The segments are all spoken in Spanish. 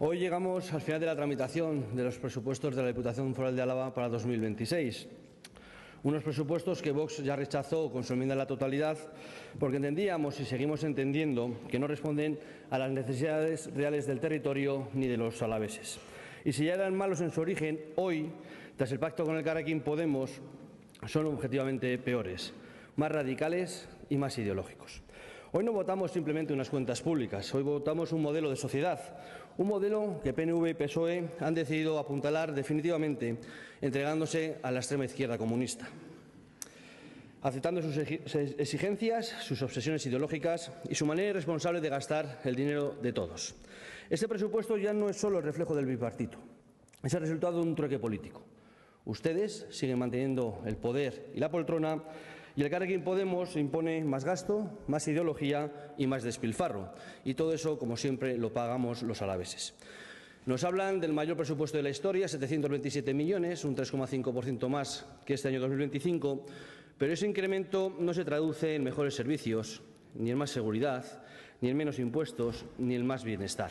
Hoy llegamos al final de la tramitación de los presupuestos de la Diputación Foral de Álava para 2026. Unos presupuestos que Vox ya rechazó con su enmienda a la totalidad porque entendíamos y seguimos entendiendo que no responden a las necesidades reales del territorio ni de los alaveses. Y si ya eran malos en su origen, hoy, tras el pacto con Elkarrekin Podemos, son objetivamente peores, más radicales y más ideológicos. Hoy no votamos simplemente unas cuentas públicas, hoy votamos un modelo de sociedad, un modelo que PNV y PSOE han decidido apuntalar definitivamente, entregándose a la extrema izquierda comunista, aceptando sus exigencias, sus obsesiones ideológicas y su manera irresponsable de gastar el dinero de todos. Este presupuesto ya no es solo el reflejo del bipartito, es el resultado de un trueque político. Ustedes siguen manteniendo el poder y la poltrona y Elkarrekin Podemos impone más gasto, más ideología y más despilfarro. Y todo eso, como siempre, lo pagamos los alaveses. Nos hablan del mayor presupuesto de la historia, 727 millones, un 3,5% más que este año 2025, pero ese incremento no se traduce en mejores servicios, ni en más seguridad, ni en menos impuestos, ni en más bienestar.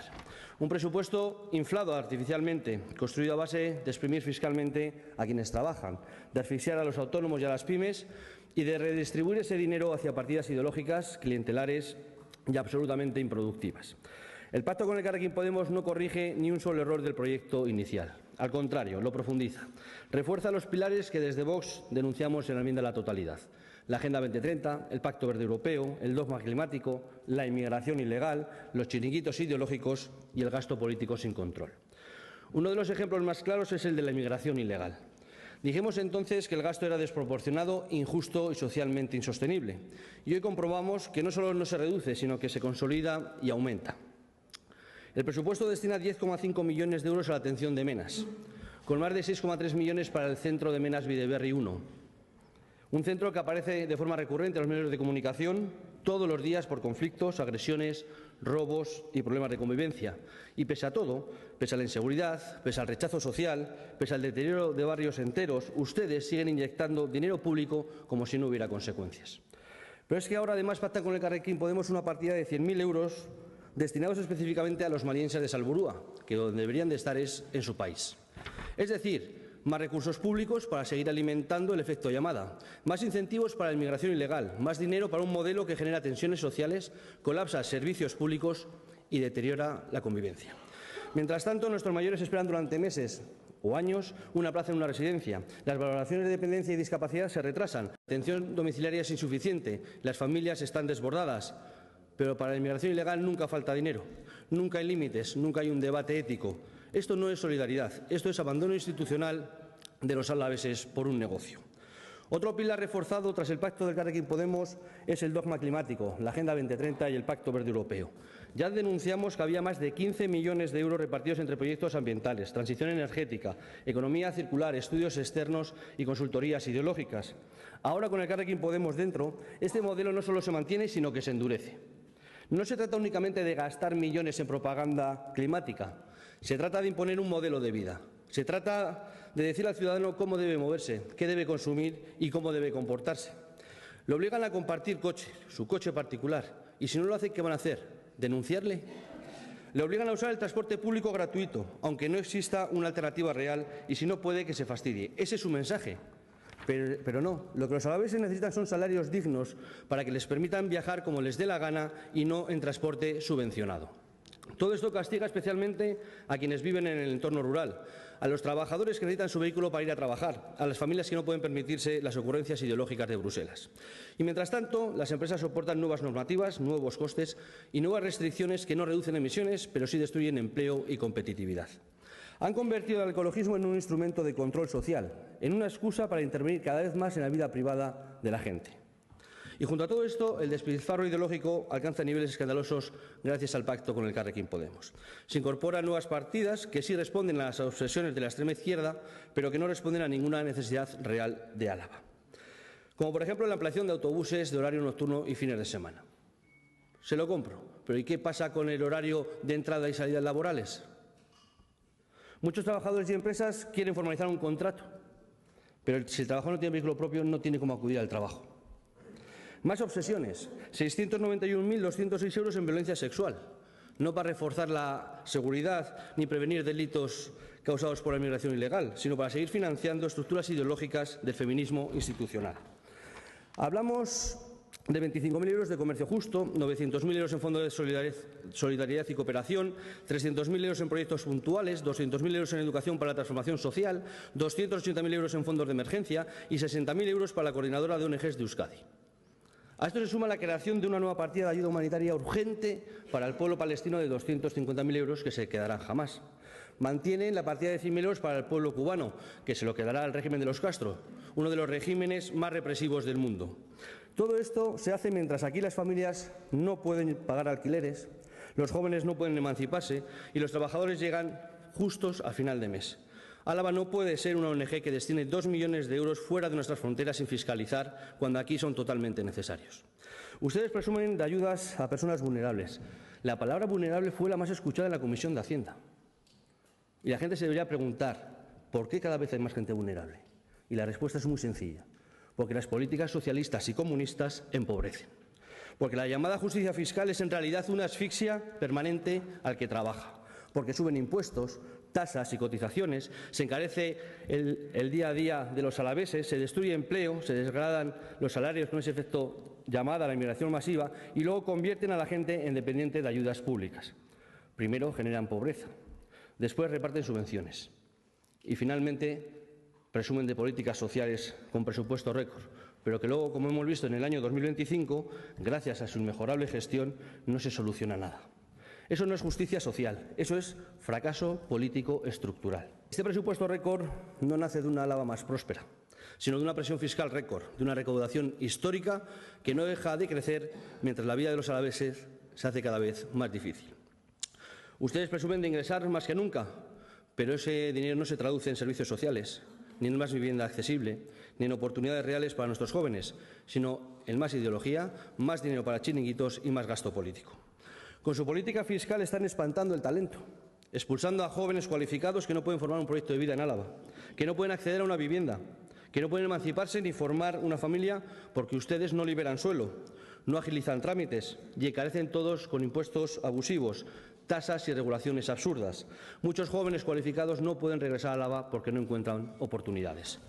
Un presupuesto inflado artificialmente, construido a base de exprimir fiscalmente a quienes trabajan, de asfixiar a los autónomos y a las pymes y de redistribuir ese dinero hacia partidas ideológicas, clientelares y absolutamente improductivas. El pacto con Elkarrekin Podemos no corrige ni un solo error del proyecto inicial. Al contrario, lo profundiza. Refuerza los pilares que desde Vox denunciamos en la enmienda a la totalidad. La Agenda 2030, el Pacto Verde Europeo, el dogma climático, la inmigración ilegal, los chiringuitos ideológicos y el gasto político sin control. Uno de los ejemplos más claros es el de la inmigración ilegal. Dijimos entonces que el gasto era desproporcionado, injusto y socialmente insostenible. Y hoy comprobamos que no solo no se reduce, sino que se consolida y aumenta. El presupuesto destina 10,5 millones de euros a la atención de menas, con más de 6,3 millones para el centro de Menas Bideberri 1. Un centro que aparece de forma recurrente en los medios de comunicación todos los días por conflictos, agresiones, robos y problemas de convivencia. Y pese a todo, pese a la inseguridad, pese al rechazo social, pese al deterioro de barrios enteros, ustedes siguen inyectando dinero público como si no hubiera consecuencias. Pero es que ahora además pactan con Elkarrekin Podemos una partida de 100.000 euros destinados específicamente a los malienses de Salburua, que donde deberían de estar es en su país. Es decir, más recursos públicos para seguir alimentando el efecto llamada, más incentivos para la inmigración ilegal, más dinero para un modelo que genera tensiones sociales, colapsa servicios públicos y deteriora la convivencia. Mientras tanto, nuestros mayores esperan durante meses o años una plaza en una residencia. Las valoraciones de dependencia y discapacidad se retrasan, la atención domiciliaria es insuficiente, las familias están desbordadas. Pero para la inmigración ilegal nunca falta dinero, nunca hay límites, nunca hay un debate ético. Esto no es solidaridad, esto es abandono institucional de los alaveses por un negocio. Otro pilar reforzado tras el pacto del Elkarrekin Podemos es el dogma climático, la Agenda 2030 y el Pacto Verde Europeo. Ya denunciamos que había más de 15 millones de euros repartidos entre proyectos ambientales, transición energética, economía circular, estudios externos y consultorías ideológicas. Ahora, con el Elkarrekin Podemos dentro, este modelo no solo se mantiene, sino que se endurece. No se trata únicamente de gastar millones en propaganda climática, se trata de imponer un modelo de vida. Se trata de decir al ciudadano cómo debe moverse, qué debe consumir y cómo debe comportarse. Le obligan a compartir coche, su coche particular, y si no lo hace, ¿qué van a hacer? ¿Denunciarle? Le obligan a usar el transporte público gratuito, aunque no exista una alternativa real, y si no puede, que se fastidie. Ese es su mensaje. Pero no, lo que los alaveses necesitan son salarios dignos para que les permitan viajar como les dé la gana y no en transporte subvencionado. Todo esto castiga especialmente a quienes viven en el entorno rural, a los trabajadores que necesitan su vehículo para ir a trabajar, a las familias que no pueden permitirse las ocurrencias ideológicas de Bruselas. Y mientras tanto, las empresas soportan nuevas normativas, nuevos costes y nuevas restricciones que no reducen emisiones, pero sí destruyen empleo y competitividad. Han convertido el ecologismo en un instrumento de control social, en una excusa para intervenir cada vez más en la vida privada de la gente. Y junto a todo esto, el despilfarro ideológico alcanza niveles escandalosos gracias al pacto con el Elkarrekin Podemos. Se incorporan nuevas partidas que sí responden a las obsesiones de la extrema izquierda, pero que no responden a ninguna necesidad real de Álava. Como por ejemplo la ampliación de autobuses de horario nocturno y fines de semana. Se lo compro, pero ¿y qué pasa con el horario de entrada y salida laborales? Muchos trabajadores y empresas quieren formalizar un contrato, pero si el trabajador no tiene vehículo propio, no tiene cómo acudir al trabajo. Más obsesiones, 691.206 euros en violencia sexual. no para reforzar la seguridad ni prevenir delitos causados por la inmigración ilegal, sino para seguir financiando estructuras ideológicas del feminismo institucional. Hablamos de 25.000 euros de comercio justo, 900.000 euros en fondos de solidaridad y cooperación, 300.000 euros en proyectos puntuales, 200.000 euros en educación para la transformación social, 280.000 euros en fondos de emergencia y 60.000 euros para la coordinadora de ONGs de Euskadi. A esto se suma la creación de una nueva partida de ayuda humanitaria urgente para el pueblo palestino de 250.000 euros que se quedarán jamás. Mantienen la partida de 100.000 euros para el pueblo cubano, que se lo quedará al régimen de los Castro, uno de los regímenes más represivos del mundo. Todo esto se hace mientras aquí las familias no pueden pagar alquileres, los jóvenes no pueden emanciparse y los trabajadores llegan justos a final de mes. Álava no puede ser una ONG que destine 2 millones de euros fuera de nuestras fronteras sin fiscalizar, cuando aquí son totalmente necesarios. Ustedes presumen de ayudas a personas vulnerables. La palabra vulnerable fue la más escuchada en la Comisión de Hacienda. Y la gente se debería preguntar, ¿por qué cada vez hay más gente vulnerable? Y la respuesta es muy sencilla. Porque las políticas socialistas y comunistas empobrecen. Porque la llamada justicia fiscal es en realidad una asfixia permanente al que trabaja. Porque suben impuestos, tasas y cotizaciones, se encarece el día a día de los alaveses, se destruye empleo, se degradan los salarios con ese efecto llamada a la inmigración masiva y luego convierten a la gente en dependiente de ayudas públicas. Primero generan pobreza, después reparten subvenciones y finalmente presumen de políticas sociales con presupuesto récord, pero que luego, como hemos visto en el año 2025, gracias a su inmejorable gestión, no se soluciona nada. Eso no es justicia social, eso es fracaso político estructural. Este presupuesto récord no nace de una Álava más próspera, sino de una presión fiscal récord, de una recaudación histórica que no deja de crecer mientras la vida de los alaveses se hace cada vez más difícil. Ustedes presumen de ingresar más que nunca, pero ese dinero no se traduce en servicios sociales, ni en más vivienda accesible, ni en oportunidades reales para nuestros jóvenes, sino en más ideología, más dinero para chiringuitos y más gasto político. Con su política fiscal están espantando el talento, expulsando a jóvenes cualificados que no pueden formar un proyecto de vida en Álava, que no pueden acceder a una vivienda, que no pueden emanciparse ni formar una familia porque ustedes no liberan suelo, no agilizan trámites y encarecen todos con impuestos abusivos, tasas y regulaciones absurdas. Muchos jóvenes cualificados no pueden regresar a Álava porque no encuentran oportunidades.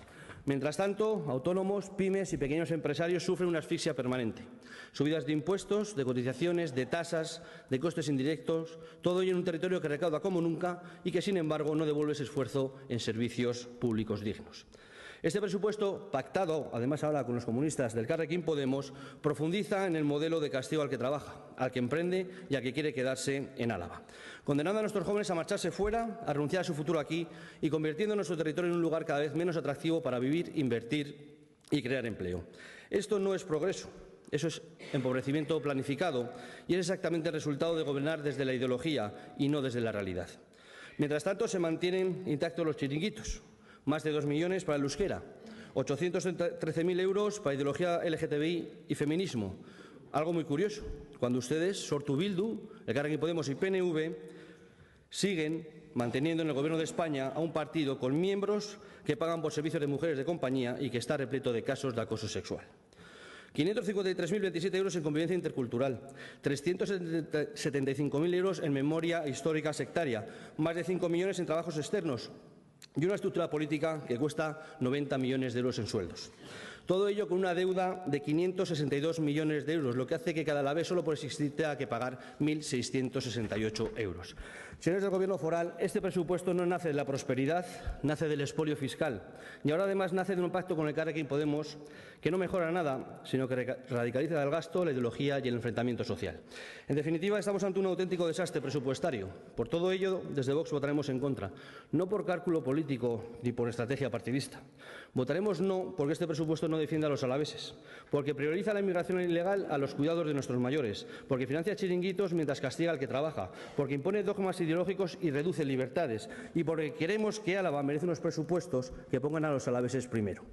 Mientras tanto, autónomos, pymes y pequeños empresarios sufren una asfixia permanente. Subidas de impuestos, de cotizaciones, de tasas, de costes indirectos, todo ello en un territorio que recauda como nunca y que, sin embargo, no devuelve ese esfuerzo en servicios públicos dignos. Este presupuesto, pactado además ahora con los comunistas del Elkarrekin Podemos, profundiza en el modelo de castigo al que trabaja, al que emprende y al que quiere quedarse en Álava, condenando a nuestros jóvenes a marcharse fuera, a renunciar a su futuro aquí y convirtiendo nuestro territorio en un lugar cada vez menos atractivo para vivir, invertir y crear empleo. Esto no es progreso. Eso es empobrecimiento planificado y es exactamente el resultado de gobernar desde la ideología y no desde la realidad. Mientras tanto, se mantienen intactos los chiringuitos. Más de 2 millones para el euskera, 813.000 euros para ideología LGTBI y feminismo. Algo muy curioso, cuando ustedes, Sortu Bildu, Elkarrekin Podemos y PNV, siguen manteniendo en el Gobierno de España a un partido con miembros que pagan por servicios de mujeres de compañía y que está repleto de casos de acoso sexual. 553.027 euros en convivencia intercultural, 375.000 euros en memoria histórica sectaria, más de 5 millones en trabajos externos y una estructura política que cuesta 90 millones de euros en sueldos. Todo ello con una deuda de 562 millones de euros, lo que hace que cada alavés solo por existir tenga que pagar 1.668 euros. Señores del Gobierno foral, este presupuesto no nace de la prosperidad, nace del expolio fiscal y ahora además nace de un pacto con el Elkarrekin Podemos que no mejora nada, sino que radicaliza el gasto, la ideología y el enfrentamiento social. En definitiva, estamos ante un auténtico desastre presupuestario. Por todo ello, desde Vox votaremos en contra, no por cálculo político ni por estrategia partidista. Votaremos no porque este presupuesto no defiende a los alaveses, porque prioriza la inmigración ilegal a los cuidados de nuestros mayores, porque financia chiringuitos mientras castiga al que trabaja, porque impone dogmas ideológicos y reduce libertades, y porque queremos que Álava merece unos presupuestos que pongan a los alaveses primero.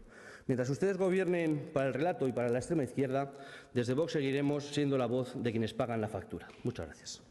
Mientras ustedes gobiernen para el relato y para la extrema izquierda, desde Vox seguiremos siendo la voz de quienes pagan la factura. Muchas gracias.